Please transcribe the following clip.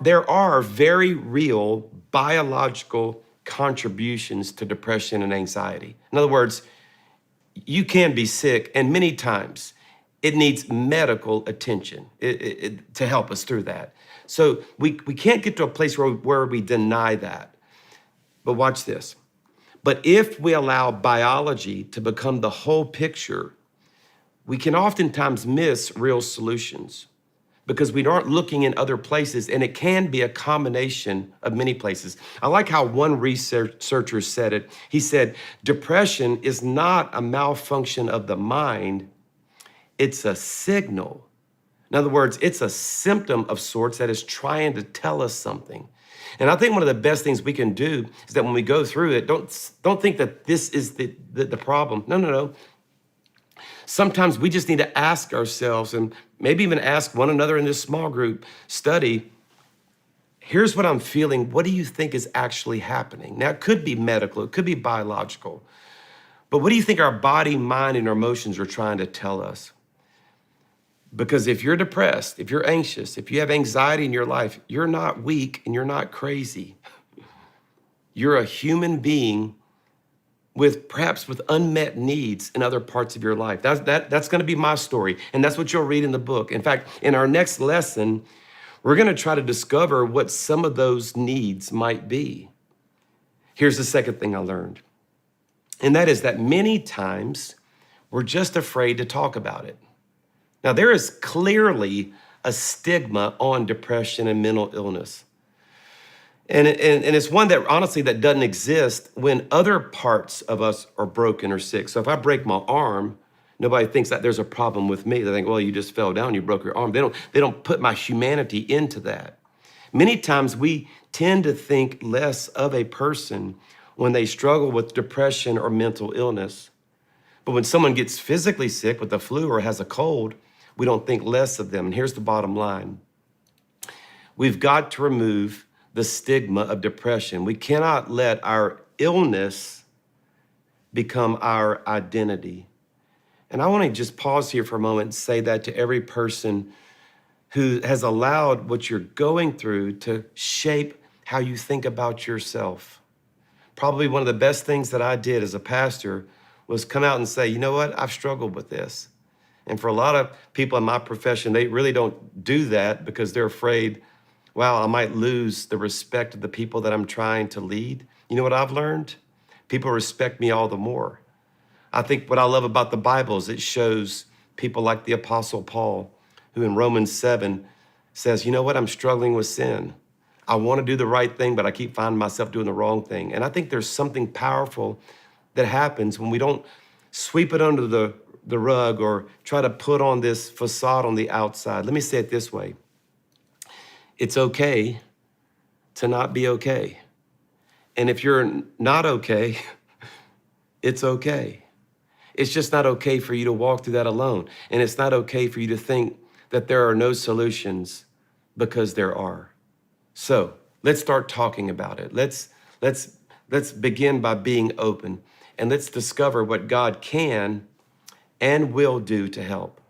there are very real biological contributions to depression and anxiety. In other words, you can be sick, and many times it needs medical attention to help us through that. So we can't get to a place where we deny that. But watch this. But if we allow biology to become the whole picture, we can oftentimes miss real solutions because we aren't looking in other places, and it can be a combination of many places. I like how one researcher said it. He said, depression is not a malfunction of the mind, it's a signal. In other words, it's a symptom of sorts that is trying to tell us something. And I think one of the best things we can do is that when we go through it, don't think that this is the problem. No. Sometimes we just need to ask ourselves, and maybe even ask one another in this small group study, here's what I'm feeling. What do you think is actually happening? Now, it could be medical, it could be biological, but what do you think our body, mind, and our emotions are trying to tell us? Because if you're depressed, if you're anxious, if you have anxiety in your life, you're not weak and you're not crazy. You're a human being perhaps with unmet needs in other parts of your life. That's going to be my story, and that's what you'll read in the book. In fact, in our next lesson, we're going to try to discover what some of those needs might be. Here's the second thing I learned, and that is that many times we're just afraid to talk about it. Now, there is clearly a stigma on depression and mental illness. And it's one that honestly that doesn't exist when other parts of us are broken or sick. So if I break my arm, nobody thinks that there's a problem with me. They think, well, you just fell down, you broke your arm. They don't put my humanity into that. Many times we tend to think less of a person when they struggle with depression or mental illness. But when someone gets physically sick with the flu or has a cold, we don't think less of them. And here's the bottom line. We've got to remove the stigma of depression. We cannot let our illness become our identity. And I want to just pause here for a moment and say that to every person who has allowed what you're going through to shape how you think about yourself. Probably one of the best things that I did as a pastor was come out and say, you know what, I've struggled with this. And for a lot of people in my profession, they really don't do that because they're afraid, wow, I might lose the respect of the people that I'm trying to lead. You know what I've learned? People respect me all the more. I think what I love about the Bible is it shows people like the Apostle Paul, who in Romans 7 says, you know what, I'm struggling with sin. I want to do the right thing, but I keep finding myself doing the wrong thing. And I think there's something powerful that happens when we don't sweep it under the rug or try to put on this facade on the outside. Let me say it this way. It's okay to not be okay. And if you're not okay, it's okay. It's just not okay for you to walk through that alone. And it's not okay for you to think that there are no solutions, because there are. So let's start talking about it. Let's begin by being open, and let's discover what God can and will do to help.